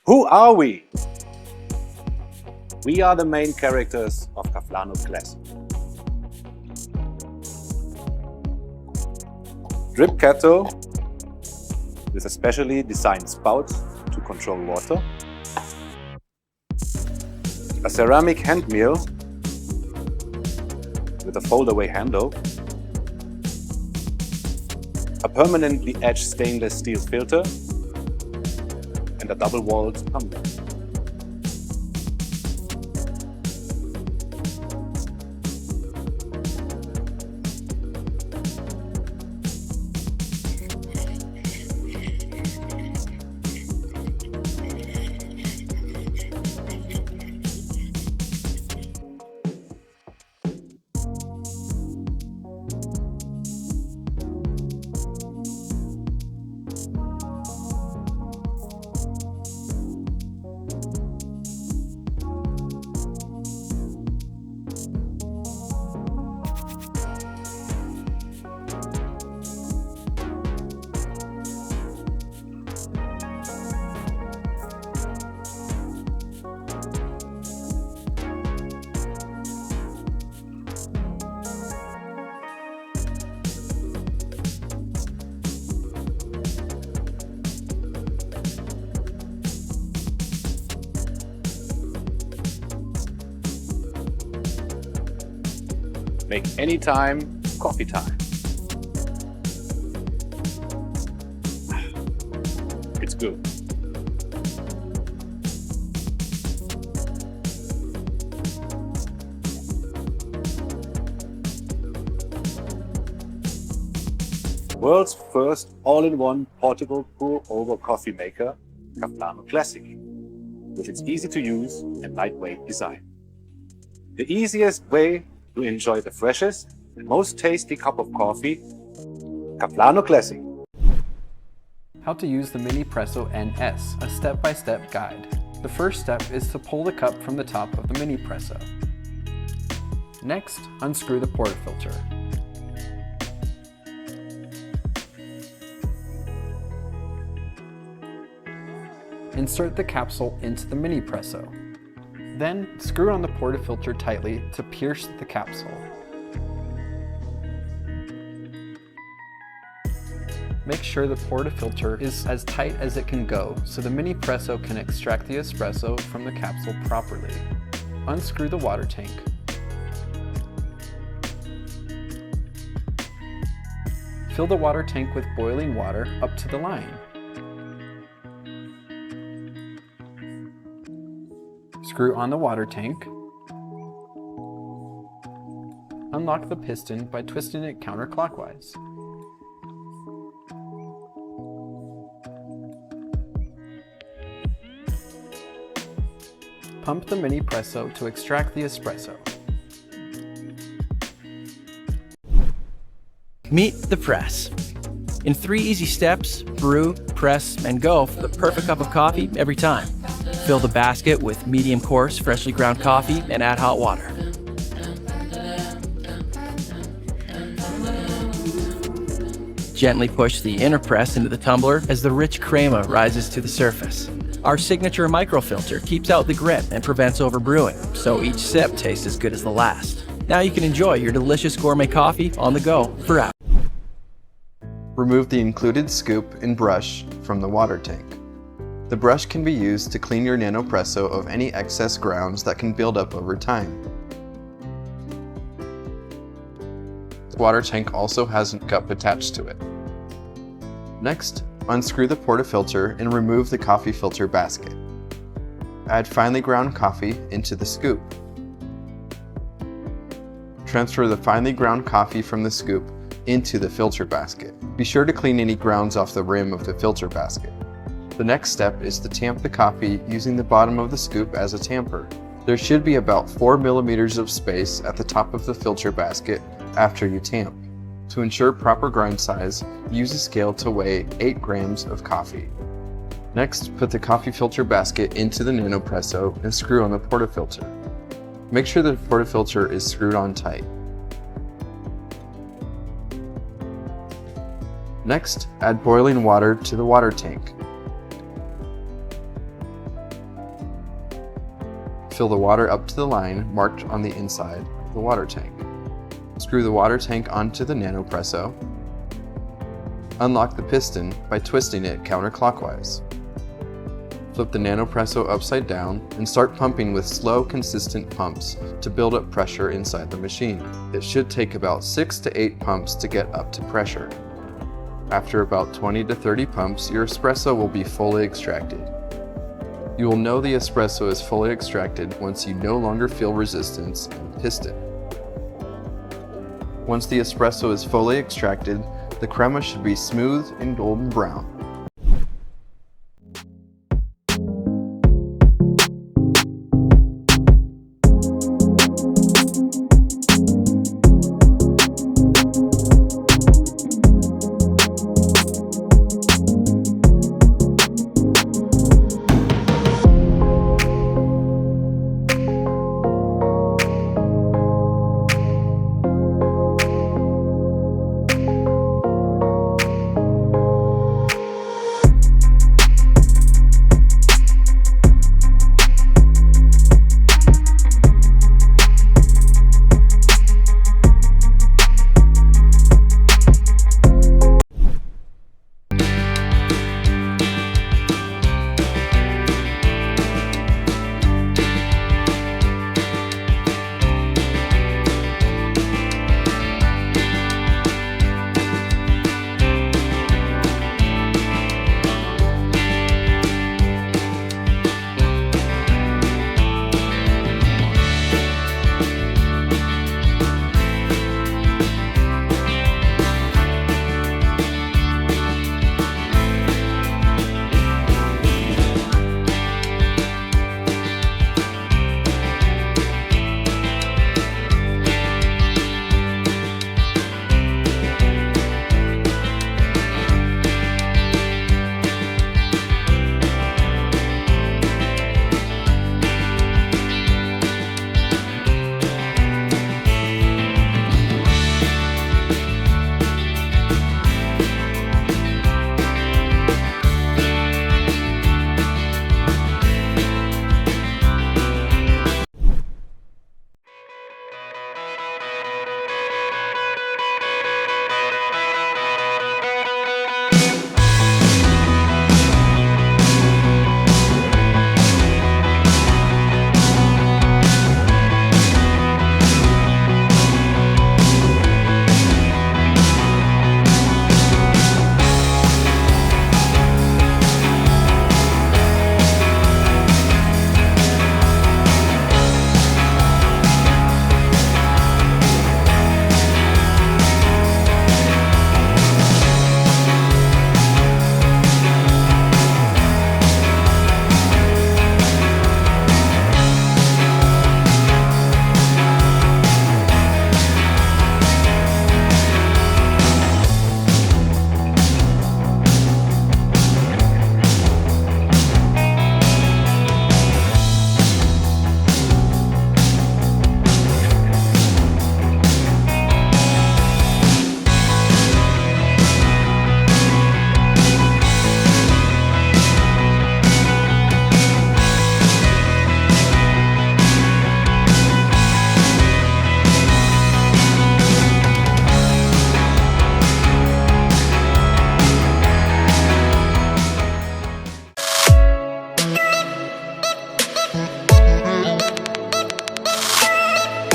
Who are we? We are the main characters of Cafflano Classic. Drip kettle with a specially designed spout to control water. A ceramic hand mill with a fold-away handle. A permanently etched stainless steel filter and a double-walled tumbler. Make any time coffee time. It's good. World's first all-in-one portable pour-over coffee maker, Cafflano Classic, with its easy-to-use and lightweight design. The easiest way to enjoy the freshest and most tasty cup of coffee, Cafflano Classic. How to use the Minipresso NS, a step-by-step guide. The first step is to pull the cup from the top of the Minipresso. Next, unscrew the portafilter. Insert the capsule into the Minipresso. Then, screw on the portafilter tightly to pierce the capsule. Make sure the portafilter is as tight as it can go so the Minipresso can extract the espresso from the capsule properly. Unscrew the water tank. Fill the water tank with boiling water up to the line. Screw on the water tank. Unlock the piston by twisting it counterclockwise. Pump the Minipresso to extract the espresso. Meet the press. In 3 easy steps, brew, press, and go for the perfect cup of coffee every time. Fill the basket with medium coarse, freshly ground coffee and add hot water. Gently push the inner press into the tumbler as the rich crema rises to the surface. Our signature microfilter keeps out the grit and prevents overbrewing, so each sip tastes as good as the last. Now you can enjoy your delicious gourmet coffee on the go for hours. Remove the included scoop and brush from the water tank. The brush can be used to clean your Nanopresso of any excess grounds that can build up over time. The water tank also has a cup attached to it. Next, unscrew the portafilter and remove the coffee filter basket. Add finely ground coffee into the scoop. Transfer the finely ground coffee from the scoop into the filter basket. Be sure to clean any grounds off the rim of the filter basket. The next step is to tamp the coffee using the bottom of the scoop as a tamper. There should be about 4 millimeters of space at the top of the filter basket after you tamp. To ensure proper grind size, use a scale to weigh 8 grams of coffee. Next, put the coffee filter basket into the Nanopresso and screw on the portafilter. Make sure the portafilter is screwed on tight. Next, add boiling water to the water tank. fill the water up to the line marked on the inside of the water tank. Screw the water tank onto the Nanopresso. Unlock the piston by twisting it counterclockwise. Flip the Nanopresso upside down and start pumping with slow, consistent pumps to build up pressure inside the machine. It should take about 6 to 8 pumps to get up to pressure. After about 20 to 30 pumps, your espresso will be fully extracted. You will know the espresso is fully extracted once you no longer feel resistance in the piston. Once the espresso is fully extracted, the crema should be smooth and golden brown.